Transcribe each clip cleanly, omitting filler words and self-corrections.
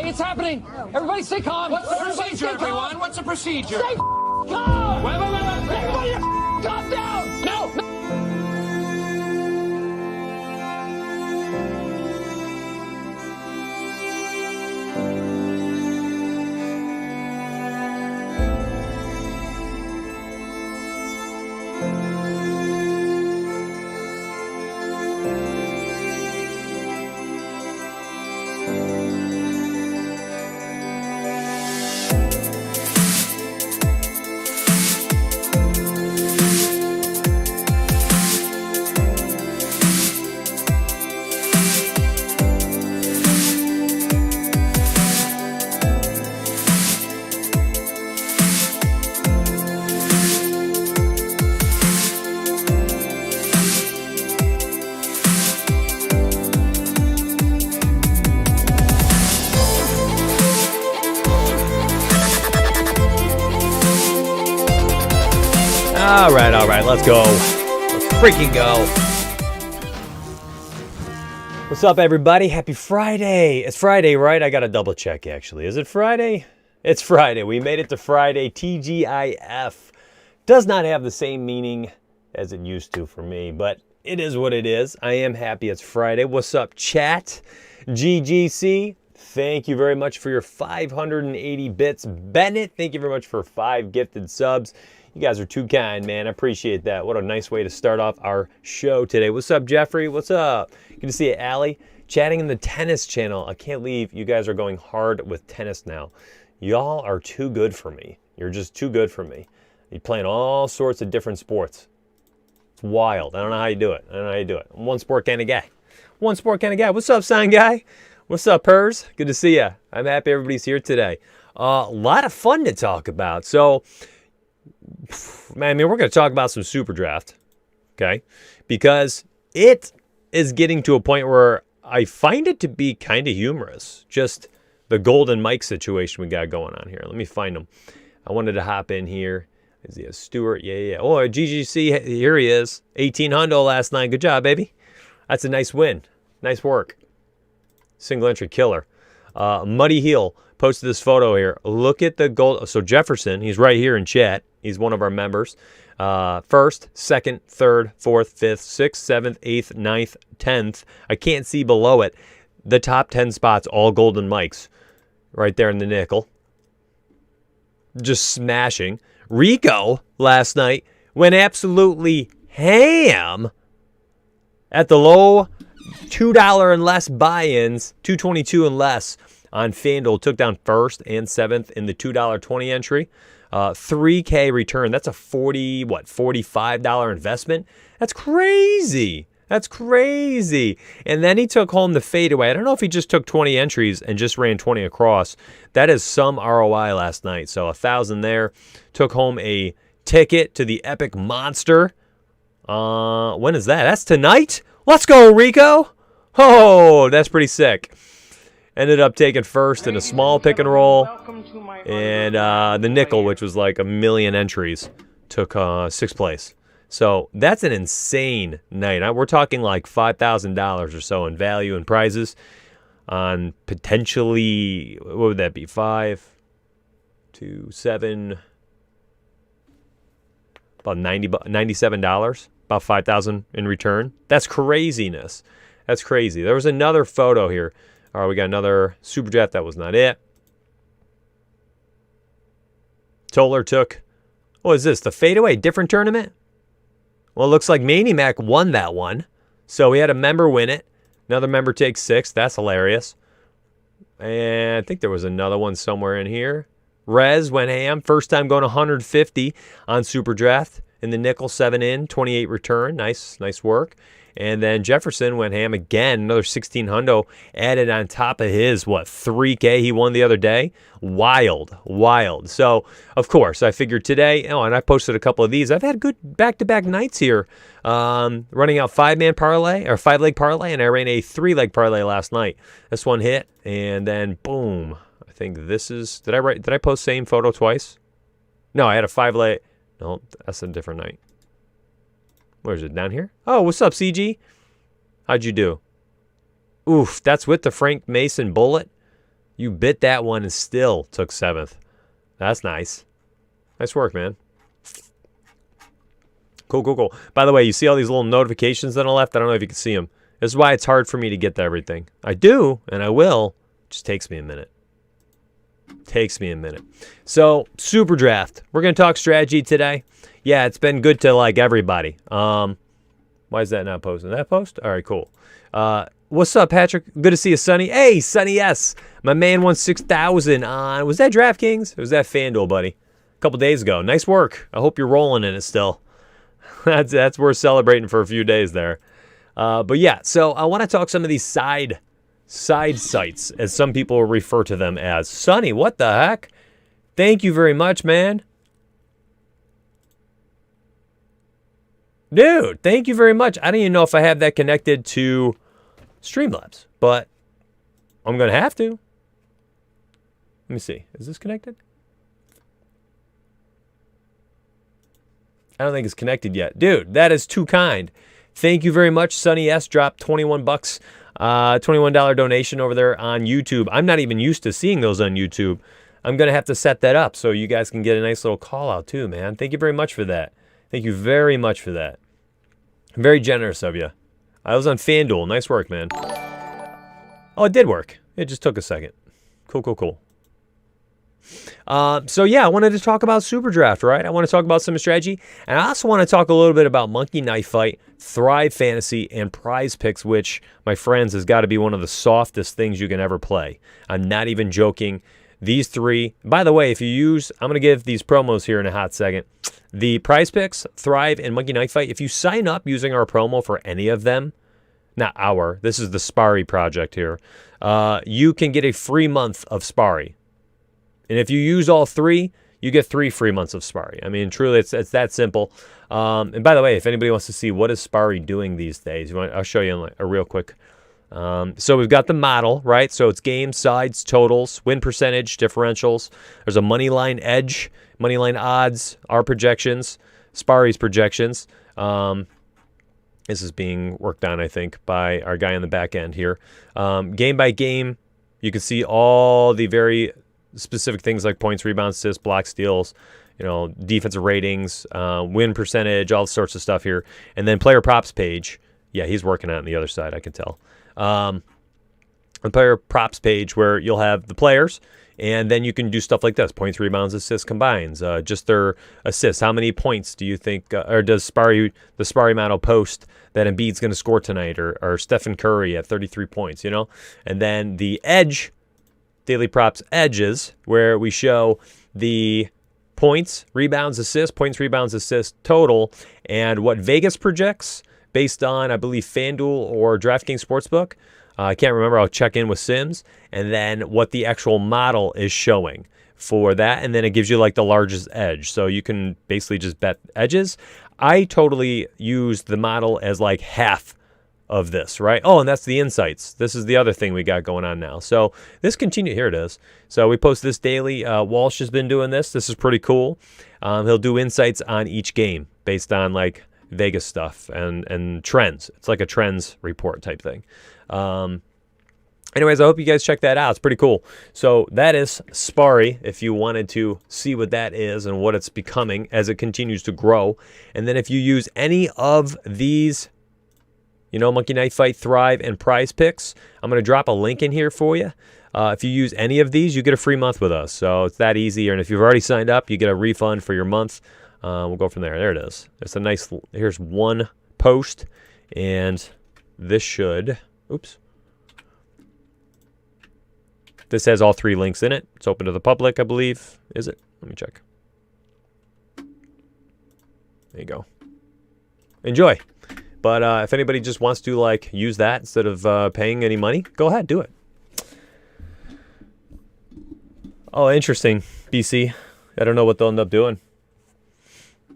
It's happening. Everybody stay calm. What's the procedure, everyone? What's the procedure? Stay calm. Wait. Everybody calm down. No. All right, let's go. Let's freaking go. What's up, everybody? Happy Friday. It's Friday, right? I got to double check, actually. Is it Friday? It's Friday. We made it to Friday. TGIF does not have the same meaning as it used to for me, but it is what it is. I am happy it's Friday. What's up, chat? GGC, thank you very much for your 580 bits. Bennett, thank you very much for 5 gifted subs. You guys are too kind, man. I appreciate that. What a nice way to start off our show today. What's up, Jeffrey? What's up? Good to see you, Allie. Chatting in the tennis channel. I can't believe you guys are going hard with tennis now. Y'all are too good for me. You're just too good for me. You're playing all sorts of different sports. It's wild. I don't know how you do it. I'm one sport kind of guy. What's up, sign guy? What's up, Pers? Good to see you. I'm happy everybody's here today. A lot of fun to talk about. So, man, we're going to talk about some Superdraft, okay? Because it is getting to a point where I find it to be kind of humorous. Just the Golden Mike situation we got going on here. Let me find him. I wanted to hop in here. Is he a Stewart? Yeah. Oh, GGC, here he is. 1800 last night. Good job, baby. That's a nice win. Nice work. Single entry killer. Muddy Heel posted this photo here. Look at the gold. So Jefferson, he's right here in chat. He's one of our members. First, second, third, fourth, fifth, sixth, seventh, eighth, ninth, 10th. I can't see below it. The top 10 spots, all Golden Mikes. Right there in the nickel. Just smashing. Rico, last night, went absolutely ham at the low $2 and less buy-ins, $2.22 and less on FanDuel. Took down first and seventh in the $2.20 entry. $3K return. That's a $45 investment. That's crazy. That's crazy. And then he took home the fadeaway. I don't know if he just took 20 entries and just ran 20 across. That is some ROI last night. So 1,000 there. Took home a ticket to the Epic Monster. When is that? That's tonight? Let's go, Rico. Oh, that's pretty sick. Ended up taking first in a small pick and roll. And the nickel, which was like 1 million entries, took 6th place. So that's an insane night. We're talking like $5,000 or so in value and prizes on potentially, what would that be? 5 to 7, about $97, about $5,000 in return. That's craziness. That's crazy. There was another photo here. All right, we got another Superdraft. That was not it. Toller took, what is this? The fadeaway, different tournament? Well, it looks like Maniac won that one. So we had a member win it. Another member takes 6th. That's hilarious. And I think there was another one somewhere in here. Rez went ham. First time going 150 on Superdraft. In the nickel, 7 in, 28 return. Nice work. And then Jefferson went ham again. Another 1600 added on top of his, 3K he won the other day? Wild. So, of course, I figured today, and I posted a couple of these. I've had good back-to-back nights here. Running out 5-man parlay, or 5-leg parlay, and I ran a 3-leg parlay last night. This one hit, and then boom. I think this is, did I post same photo twice? No, I had a 5-leg. No, that's a different night. Where is it? Down here? Oh, what's up, CG? How'd you do? Oof, that's with the Frank Mason bullet. You bit that one and still took 7th. That's nice. Nice work, man. Cool. By the way, you see all these little notifications on the left? I don't know if you can see them. This is why it's hard for me to get to everything. I do, and I will. It just takes me a minute. So, Superdraft. We're going to talk strategy today. Yeah, it's been good to like everybody. Why is that not posting? That post? All right, cool. What's up, Patrick? Good to see you, Sonny. Hey, Sonny S. My man won 6,000 on, was that DraftKings? Or was that FanDuel, buddy? A couple days ago. Nice work. I hope you're rolling in it still. That's worth celebrating for a few days there. But yeah, so I want to talk some of these side sites, as some people refer to them as. Sonny, what the heck? Thank you very much, man. Dude, thank you very much. I don't even know if I have that connected to Streamlabs, but I'm going to have to. Let me see. Is this connected? I don't think it's connected yet. Dude, that is too kind. Thank you very much. Sonny S dropped 21 bucks, $21 donation over there on YouTube. I'm not even used to seeing those on YouTube. I'm going to have to set that up so you guys can get a nice little call out too, man. Thank you very much for that. Thank you very much for that. Very generous of you. I was on FanDuel. Nice work, man. Oh, it did work. It just took a second. Cool, cool, cool. So yeah, I wanted to talk about Superdraft, right? I want to talk about some strategy, and I also want to talk a little bit about Monkey Knife Fight, Thrive Fantasy, and Prize Picks, which, my friends, has got to be one of the softest things you can ever play. I'm not even joking. These three, by the way, if you use, I'm going to give these promos here in a hot second. The Prize Picks, Thrive, and Monkey Knife Fight, if you sign up using our promo for any of them, not our, this is the Sparry project here, you can get a free month of Sparry. And if you use all three, you get 3 free months of Sparry. I mean, truly, it's that simple. And by the way, if anybody wants to see what is Sparry doing these days, I'll show you a real quick. So we've got the model, right? So it's games, sides, totals, win percentage, differentials. There's a money line edge, money line odds, our projections, Sparry's projections. This is being worked on, I think, by our guy on the back end here. Game by game, you can see all the very specific things like points, rebounds, assists, block, steals, defensive ratings, win percentage, all sorts of stuff here. And then player props page. Yeah, he's working on it on the other side, I can tell. The player props page where you'll have the players, and then you can do stuff like this: points, rebounds, assists, combines, just their assists. How many points do you think, or does the Sparry model post that Embiid's going to score tonight, or Stephen Curry at 33 points, And then the edge, daily props edges, where we show the points, rebounds, assists, total, and what Vegas projects based on, I believe, FanDuel or DraftKings Sportsbook. I can't remember. I'll check in with Sims. And then what the actual model is showing for that. And then it gives you like the largest edge. So you can basically just bet edges. I totally use the model as like half of this, right? Oh, and that's the insights. This is the other thing we got going on now. So this continues. Here it is. So we post this daily. Walsh has been doing this. This is pretty cool. He'll do insights on each game based on like Vegas stuff and trends. It's like a trends report type thing. Anyways, I hope you guys check that out. It's pretty cool. So that is Sparry, if you wanted to see what that is and what it's becoming as it continues to grow. And then if you use any of these, Monkey Knife Fight, Thrive, and Prize Picks, I'm going to drop a link in here for you. If you use any of these, you get a free month with us. So it's that easy. And if you've already signed up, you get a refund for your month. We'll go from there. There it is. It's a nice, here's one post, and this should, oops. This has all 3 links in it. It's open to the public, I believe. Is it? Let me check. There you go. Enjoy. But if anybody just wants to like use that instead of paying any money, go ahead, do it. Oh, interesting, BC. I don't know what they'll end up doing.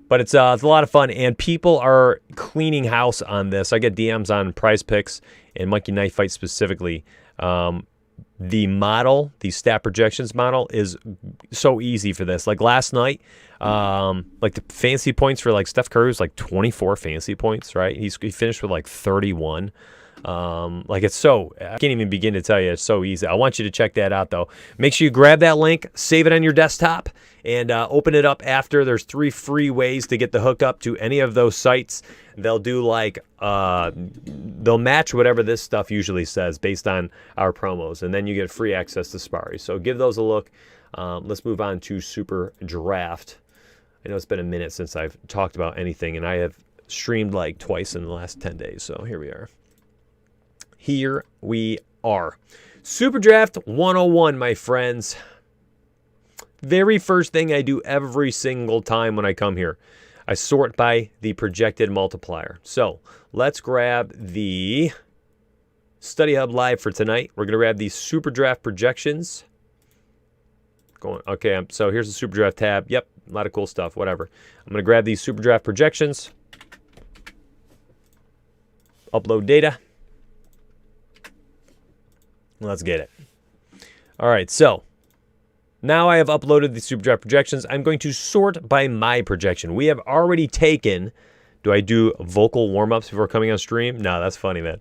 But it's a lot of fun, and people are cleaning house on this. I get DMs on Prize Picks and Monkey Knife Fight specifically. The model, the stat projections model, is so easy for this. Like last night, like the fantasy points for like Steph Curry was like 24 fantasy points, right? He finished with like 31. Like it's so, I can't even begin to tell you, it's so easy. I want you to check that out though. Make sure you grab that link, save it on your desktop, and open it up after. There's 3 free ways to get the hookup to any of those sites. They'll do like, they'll match whatever this stuff usually says based on our promos, and then you get free access to Sparry. So give those a look. Let's move on to Superdraft. I know it's been a minute since I've talked about anything, and I have streamed like twice in the last 10 days. So here we are. Here we are. Superdraft 101, my friends. Very first thing I do every single time when I come here, I sort by the projected multiplier. So let's grab the Study Hub Live for tonight. We're going to grab the Superdraft projections. Okay, so here's the Superdraft tab. Yep, a lot of cool stuff, whatever. I'm going to grab these Superdraft projections. Upload data. Let's get it. All right, so Now I have uploaded the Superdraft projections. I'm going to sort by my projection. We have already taken... Do I do vocal warm-ups before coming on stream? No, that's funny, man.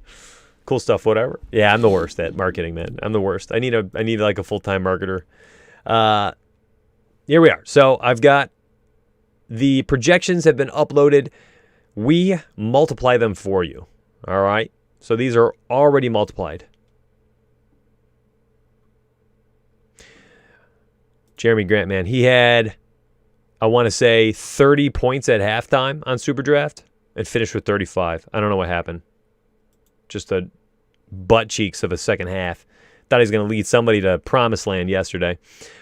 Cool stuff, whatever. Yeah, I'm the worst at marketing, man. I'm the worst. I need like a full-time marketer. Here we are. So I've got the projections have been uploaded. We multiply them for you. All right. So these are already multiplied. Jeremy Grant, man, he had, I want to say, 30 points at halftime on Superdraft and finished with 35. I don't know what happened. Just the butt cheeks of a second half. Thought he was going to lead somebody to promised land yesterday.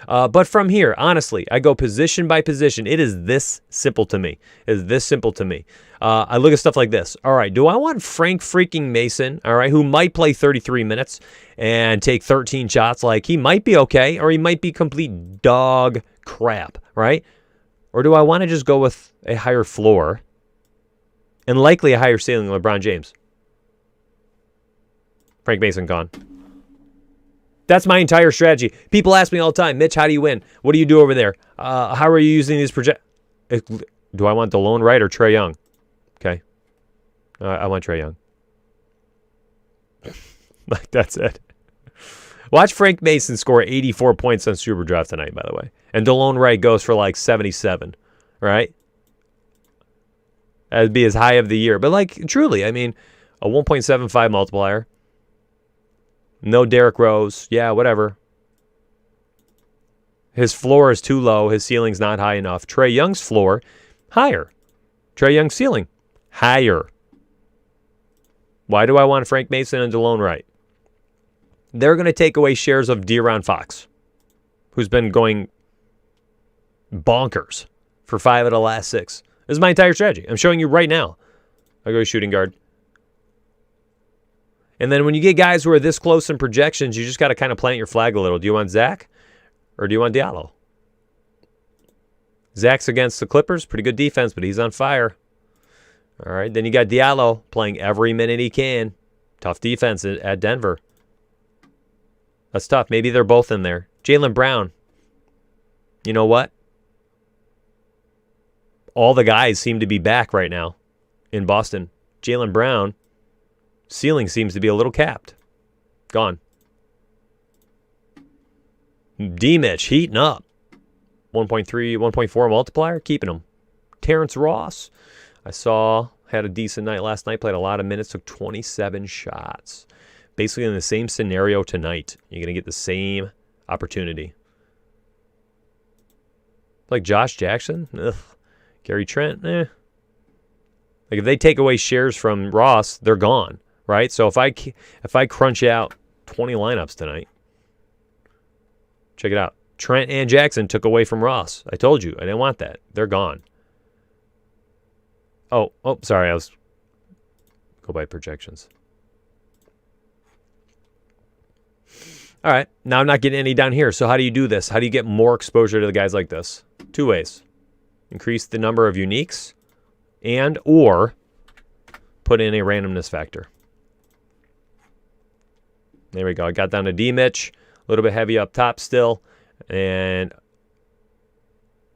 But from here, honestly, I go position by position. It is this simple to me. It is this simple to me. I look at stuff like this. All right, do I want Frank freaking Mason, all right, who might play 33 minutes and take 13 shots? Like, he might be okay, or he might be complete dog crap, right? Or do I want to just go with a higher floor and likely a higher ceiling than LeBron James? Frank Mason gone. That's my entire strategy. People ask me all the time, Mitch, how do you win? What do you do over there? How are you using these Do I want DeLone Wright or Trae Young? Okay. I want Trae Young. Like, that's it. Watch Frank Mason score 84 points on Superdraft tonight, by the way. And DeLone Wright goes for like 77, right? That'd be his high of the year. But, like, truly, I mean, a 1.75 multiplier. No Derrick Rose. Yeah, whatever. His floor is too low. His ceiling's not high enough. Trae Young's floor, higher. Trae Young's ceiling, higher. Why do I want Frank Mason and DeLone Wright? They're going to take away shares of De'Aaron Fox, who's been going bonkers for 5 of the last 6. This is my entire strategy. I'm showing you right now. I go shooting guard. And then when you get guys who are this close in projections, you just got to kind of plant your flag a little. Do you want Zach or do you want Diallo? Zach's against the Clippers. Pretty good defense, but he's on fire. All right. Then you got Diallo playing every minute he can. Tough defense at Denver. That's tough. Maybe they're both in there. Jaylen Brown. You know what? All the guys seem to be back right now in Boston. Jaylen Brown. Ceiling seems to be a little capped. Gone. D-Mitch heating up. 1.3, 1.4 multiplier, keeping him. Terrence Ross, I saw, had a decent night last night, played a lot of minutes, took 27 shots. Basically in the same scenario tonight. You're going to get the same opportunity. Like Josh Jackson, ugh. Gary Trent, Like if they take away shares from Ross, they're gone. Right? So if I crunch out 20 lineups tonight, check it out. Trent and Jackson took away from Ross. I told you. I didn't want that. They're gone. Oh, sorry. I was go by projections. All right. Now I'm not getting any down here. So how do you do this? How do you get more exposure to the guys like this? 2 ways. Increase the number of uniques and or put in a randomness factor. There we go. I got down to D-Mitch. A little bit heavy up top still. And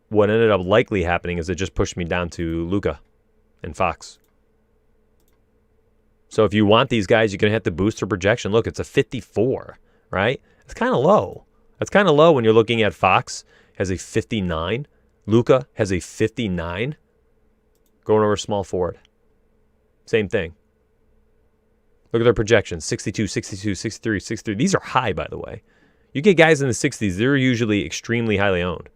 what ended up likely happening is it just pushed me down to Luka and Fox. So if you want these guys, you're going to have to boost their projection. Look, it's a 54, right? It's kind of low. That's kind of low when you're looking at Fox has a 59. Luka has a 59. Going over small forward. Same thing. Look at their projections. 62, 62, 63, 63. These are high, by the way. You get guys in the 60s, they're usually extremely highly owned.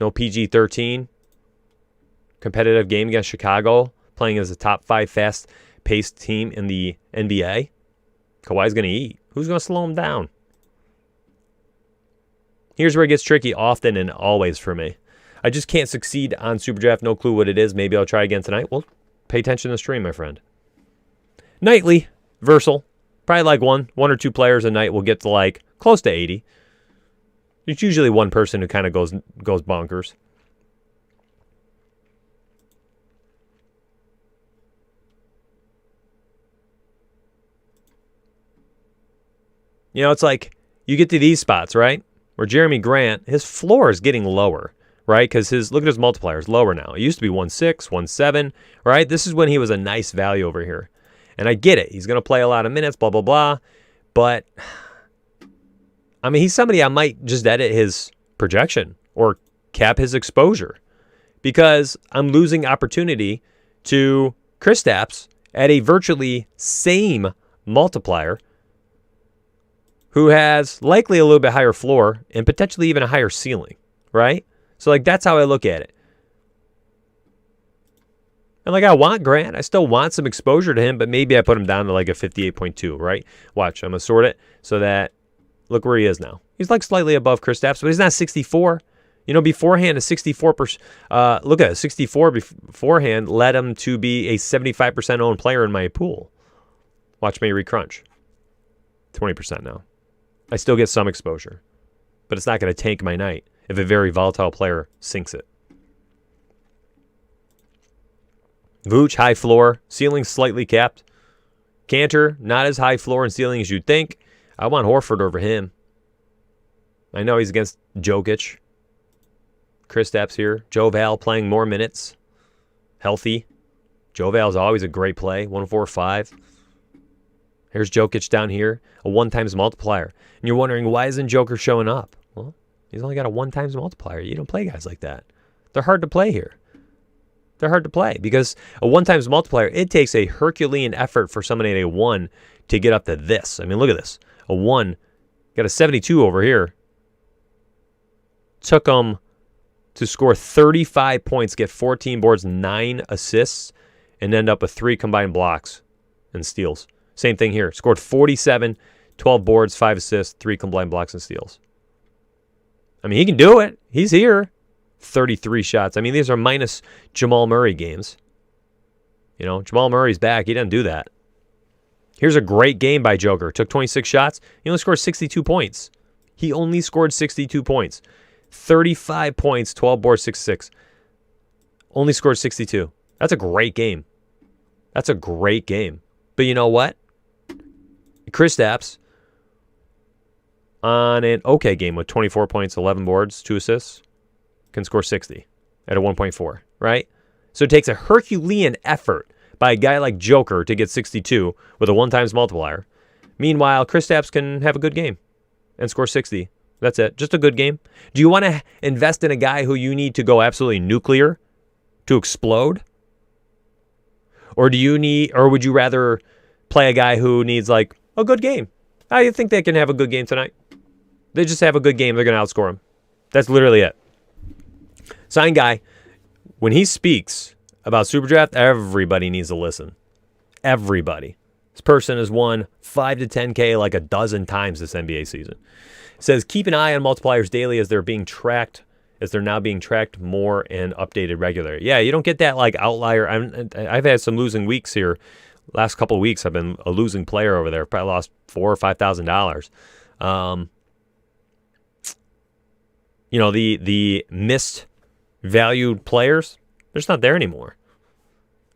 No PG-13. Competitive game against Chicago. Playing as a top 5 fast-paced team in the NBA. Kawhi's going to eat. Who's going to slow him down? Here's where it gets tricky often and always for me. I just can't succeed on Superdraft. No clue what it is. Maybe I'll try again tonight. Well, pay attention to the stream, my friend. Nightly, Versal. Probably like one or two players a night will get to like close to 80. It's usually one person who kind of goes bonkers. You know, it's like you get to these spots, right? Where Jeremy Grant, his floor is getting lower, right? Because look at his multiplier is lower now. It used to be 1.6, 1.7, right? This is when he was a nice value over here. And I get it. He's going to play a lot of minutes, blah, blah, blah. But, I mean, he's somebody I might just edit his projection or cap his exposure because I'm losing opportunity to Kristaps at a virtually same multiplier who has likely a little bit higher floor and potentially even a higher ceiling, right? So, like, that's how I look at it. And, like, I want Grant. I still want some exposure to him, but maybe I put him down to, like, a 58.2, right? Watch, I'm going to sort it so that, look where he is now. He's, like, slightly above Kristaps, but he's not 64. You know, beforehand, a 64%, look at it, 64 beforehand led him to be a 75% owned player in my pool. Watch me recrunch. 20% now. I still get some exposure, but it's not going to tank my night if a very volatile player sinks it. Vooch, high floor, ceiling slightly capped. Cantor, not as high floor and ceiling as you'd think. I want Horford over him. I know he's against Jokic. Kristaps here. Joe Val playing more minutes. Healthy. Joe Val's always a great play. 1.45. Here's Jokic down here. A 1 times multiplier. And you're wondering, why isn't Joker showing up? Well, he's only got a 1 times multiplier. You don't play guys like that. They're hard to play here. They're hard to play because a 1 times multiplier, it takes a Herculean effort for somebody at a 1 to get up to this. I mean, look at this. A 1, got a 72 over here. Took them to score 35 points, get 14 boards, 9 assists, and end up with 3 combined blocks and steals. Same thing here. Scored 47, 12 boards, 5 assists, 3 combined blocks and steals. I mean, he can do it. He's here. 33 shots. I mean, these are minus Jamal Murray games. You know, Jamal Murray's back. He doesn't do that. Here's a great game by Joker. Took 26 shots. He only scored 62 points. He only scored 62 points. 35 points, 12 boards, 6-6. Only scored 62. That's a great game. That's a great game. But you know what? Kristaps on an okay game with 24 points, 11 boards, 2 assists, can score 60 at a 1.4, right? So it takes a Herculean effort by a guy like Joker to get 62 with a 1 times multiplier. Meanwhile, Kristaps can have a good game and score 60. That's it. Just a good game. Do you want to invest in a guy who you need to go absolutely nuclear to explode? Or would you rather play a guy who needs like a good game? I think they can have a good game tonight. They just have a good game. They're going to outscore him. That's literally it. Sign guy, when he speaks about Superdraft, everybody needs to listen. Everybody. This person has won 5 to 10K like a dozen times this NBA season. It says, keep an eye on multipliers daily as they're now being tracked more and updated regularly. Yeah, you don't get that like outlier. I've had some losing weeks here. Last couple of weeks, I've been a losing player over there. Probably lost $4,000 or $5,000. You know, the missed valued players, they're just not there anymore.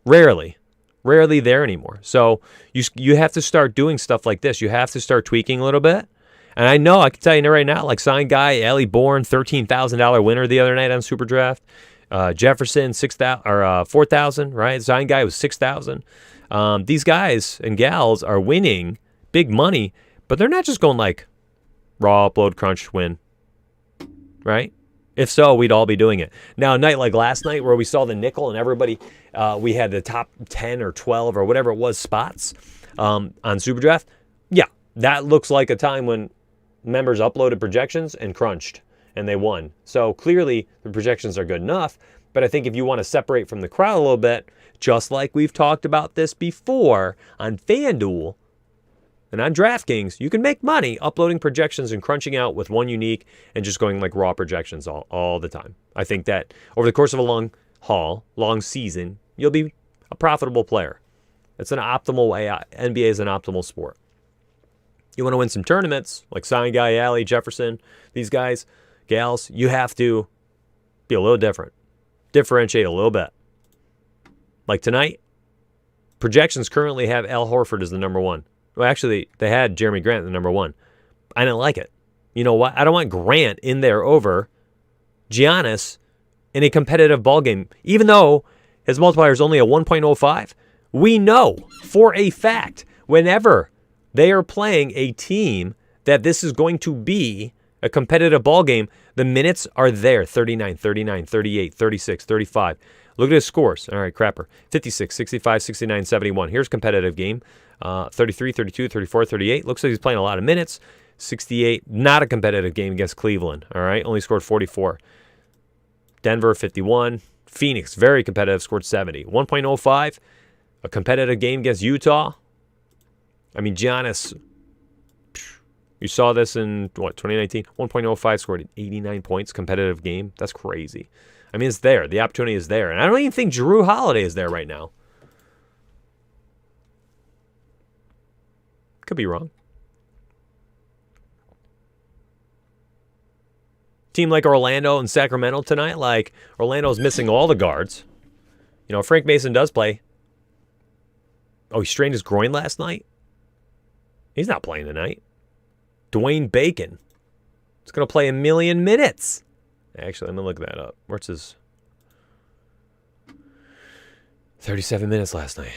Rarely there anymore. So you have to start doing stuff like this. You have to start tweaking a little bit. And I know, I can tell you right now, like sign guy, Allie Bourne, $13,000 winner the other night on Superdraft. Jefferson, $4,000, right? Sign guy was $6,000. These guys and gals are winning big money, but they're not just going like raw, upload, crunch, win, right? If so, we'd all be doing it. Now, a night like last night where we saw the nickel and everybody, we had the top 10 or 12 or whatever it was spots on Superdraft. Yeah, that looks like a time when members uploaded projections and crunched, and they won. So clearly, the projections are good enough, but I think if you want to separate from the crowd a little bit, just like we've talked about this before on FanDuel and on DraftKings, you can make money uploading projections and crunching out with one unique and just going like raw projections all the time. I think that over the course of a long season, you'll be a profitable player. It's an optimal way. NBA is an optimal sport. You want to win some tournaments, like Sign Guy, Allie, Jefferson, these guys, gals, you have to be a little different. Differentiate a little bit. Like tonight, projections currently have Al Horford as the number 1. Well, actually, they had Jeremy Grant the number 1. I didn't like it. You know what? I don't want Grant in there over Giannis in a competitive ball game. Even though his multiplier is only a 1.05, we know for a fact whenever they are playing a team that this is going to be a competitive ball game, the minutes are there. 39, 39, 38, 36, 35. Look at his scores. All right, crapper. 56, 65, 69, 71. Here's competitive game. 33, 32, 34, 38. Looks like he's playing a lot of minutes. 68, not a competitive game against Cleveland. All right, only scored 44. Denver, 51. Phoenix, very competitive, scored 70. 1.05, a competitive game against Utah. I mean, Giannis, you saw this in, 2019? 1.05, scored 89 points, competitive game. That's crazy. I mean, it's there. The opportunity is there. And I don't even think Jrue Holiday is there right now. Could be wrong. Team like Orlando and Sacramento tonight, like Orlando's missing all the guards. You know, Frank Mason does play. Oh, he strained his groin last night? He's not playing tonight. Dwayne Bacon is going to play 1 million minutes. Actually, let me look that up. Where's his 37 minutes last night?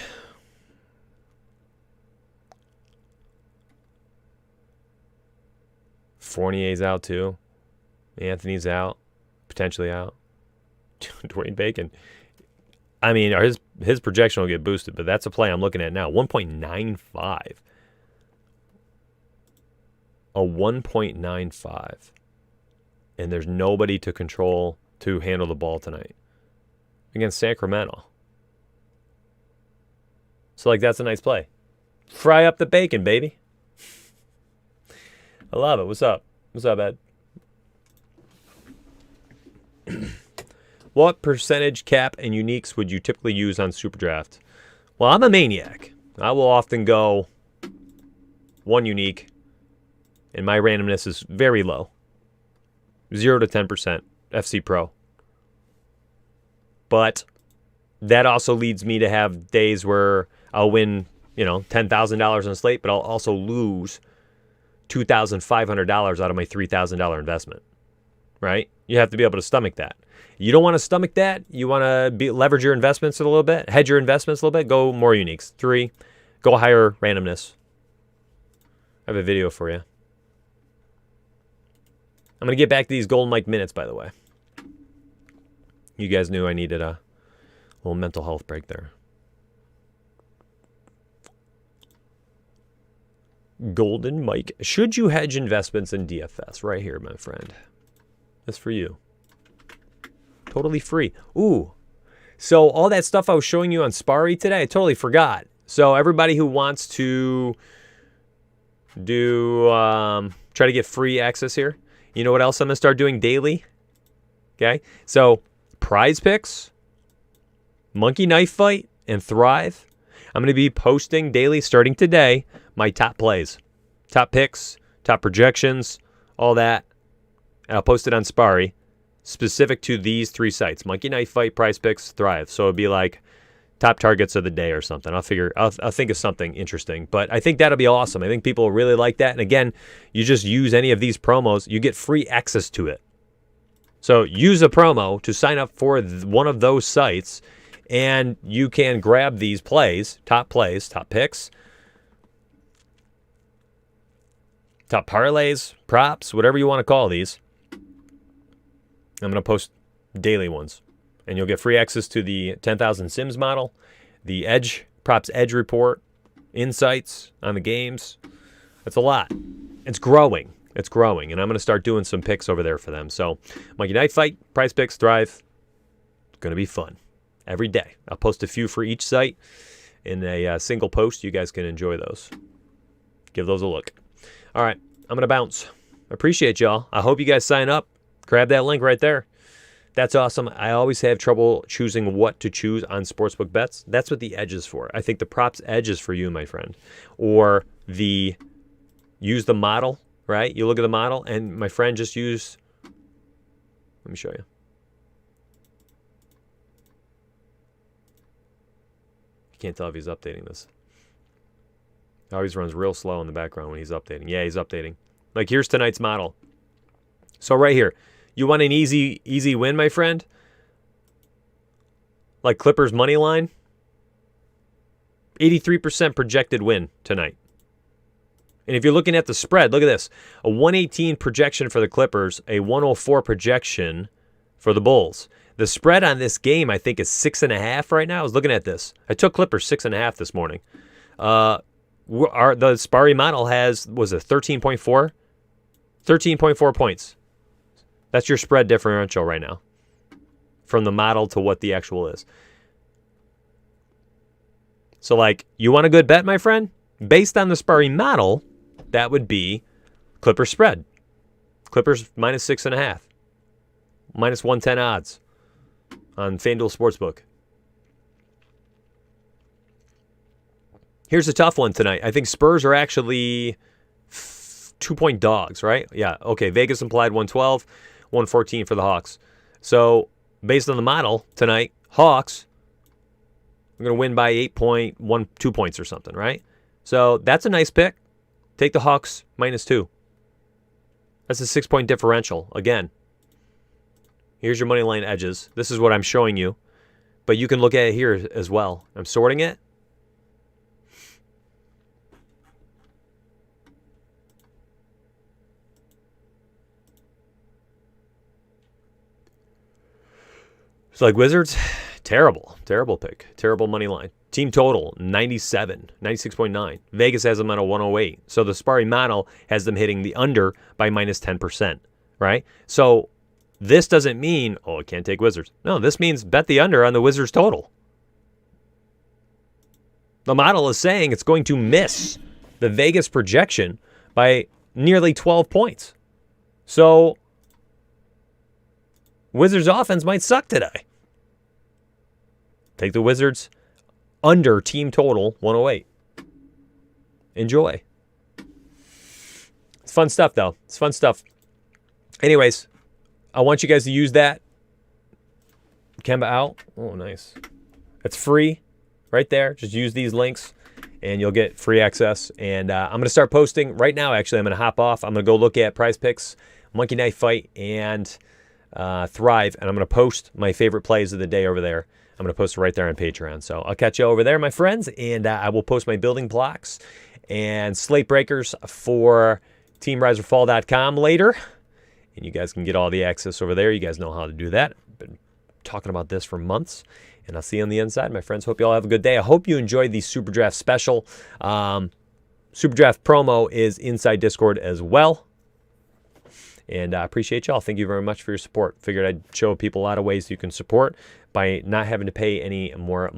Fournier's out too. Anthony's out, potentially out. Dwayne Bacon. I mean, his projection will get boosted, but that's a play I'm looking at now. 1.95. A 1.95. And there's nobody to handle the ball tonight against Sacramento. So, like, that's a nice play. Fry up the bacon, baby. I love it. What's up? What's up, Ed? What percentage cap and uniques would you typically use on Superdraft? Well, I'm a maniac. I will often go 1 unique, and my randomness is very low. 0 to 10% FC Pro. But that also leads me to have days where I'll win, $10,000 on a slate, but I'll also lose $2,500 out of my $3,000 investment. Right? You have to be able to stomach that. You don't want to stomach that. You want to leverage your investments a little bit, hedge your investments a little bit, go more uniques. 3, go higher randomness. I have a video for you. I'm going to get back to these Golden Mike minutes, by the way. You guys knew I needed a little mental health break there. Golden Mike. Should you hedge investments in DFS? Right here, my friend. That's for you. Totally free. Ooh. So all that stuff I was showing you on Sparry today, I totally forgot. So everybody who wants to try to get free access here, you know what else I'm going to start doing daily? Okay. So Prize Picks, Monkey Knife Fight, and Thrive. I'm going to be posting daily starting today my top plays, top picks, top projections, all that. And I'll post it on Sparry, specific to these 3 sites: Monkey Knife Fight, Prize Picks, Thrive. So it'd be like top targets of the day or something. I'll think of something interesting. But I think that'll be awesome. I think people will really like that. And again, you just use any of these promos, you get free access to it. So use a promo to sign up for one of those sites, and you can grab these plays, top picks, top parlays, props, whatever you want to call these. I'm going to post daily ones. And you'll get free access to the 10,000 Sims model, the props edge report, insights on the games. That's a lot. It's growing. It's growing. And I'm going to start doing some picks over there for them. So Monkey Knife Fight, Prize Picks, Thrive. It's going to be fun. Every day. I'll post a few for each site in a single post. You guys can enjoy those. Give those a look. All right. I'm going to bounce. Appreciate y'all. I hope you guys sign up. Grab that link right there. That's awesome. I always have trouble choosing what to choose on sportsbook bets. That's what the edge is for. I think the props edge is for you, my friend. Or use the model, right? You look at the model, and my friend just use, let me show you. You can't tell if he's updating this. It always runs real slow in the background when he's updating. Yeah, he's updating. Like, here's tonight's model. So right here, you want an easy win, my friend? Like Clippers money line? 83% projected win tonight. And if you're looking at the spread, look at this. A 118 projection for the Clippers, a 104 projection for the Bulls. The spread on this game, I think, is 6.5 right now. I was looking at this. I took Clippers 6.5 this morning. The Sparry model was it 13.4? 13.4 points. That's your spread differential right now. From the model to what the actual is. So, like, you want a good bet, my friend? Based on the Sparry model, that would be Clippers spread. Clippers minus 6.5. Minus 110 odds on FanDuel Sportsbook. Here's a tough one tonight. I think Spurs are actually 2-point dogs, right? Yeah, okay. Vegas implied 112, 114 for the Hawks. So, based on the model tonight, Hawks are going to win by 2 points or something, right? So, that's a nice pick. Take the Hawks minus 2. That's a 6-point differential. Again, here's your money line edges. This is what I'm showing you. But you can look at it here as well. I'm sorting it. It's like Wizards, terrible pick. Terrible money line. Team total, 97, 96.9. Vegas has them at a 108. So the Sparry model has them hitting the under by minus 10%, right? So this doesn't mean, I can't take Wizards. No, this means bet the under on the Wizards total. The model is saying it's going to miss the Vegas projection by nearly 12 points. So Wizards offense might suck today. Take the Wizards under team total 108. Enjoy. It's fun stuff, though. It's fun stuff. Anyways, I want you guys to use that. Kemba out. Oh, nice. It's free right there. Just use these links, and you'll get free access. And I'm going to start posting right now, actually. I'm going to hop off. I'm going to go look at Prize Picks, Monkey Knife Fight, and Thrive. And I'm going to post my favorite plays of the day over there. I'm going to post it right there on Patreon. So I'll catch you over there, my friends, and I will post my building blocks and slate breakers for teamriseorfall.com later. And you guys can get all the access over there. You guys know how to do that. I've been talking about this for months, and I'll see you on the inside, my friends. Hope you all have a good day. I hope you enjoyed the Superdraft special. Superdraft promo is inside Discord as well. And I appreciate y'all. Thank you very much for your support. Figured I'd show people a lot of ways you can support by not having to pay any more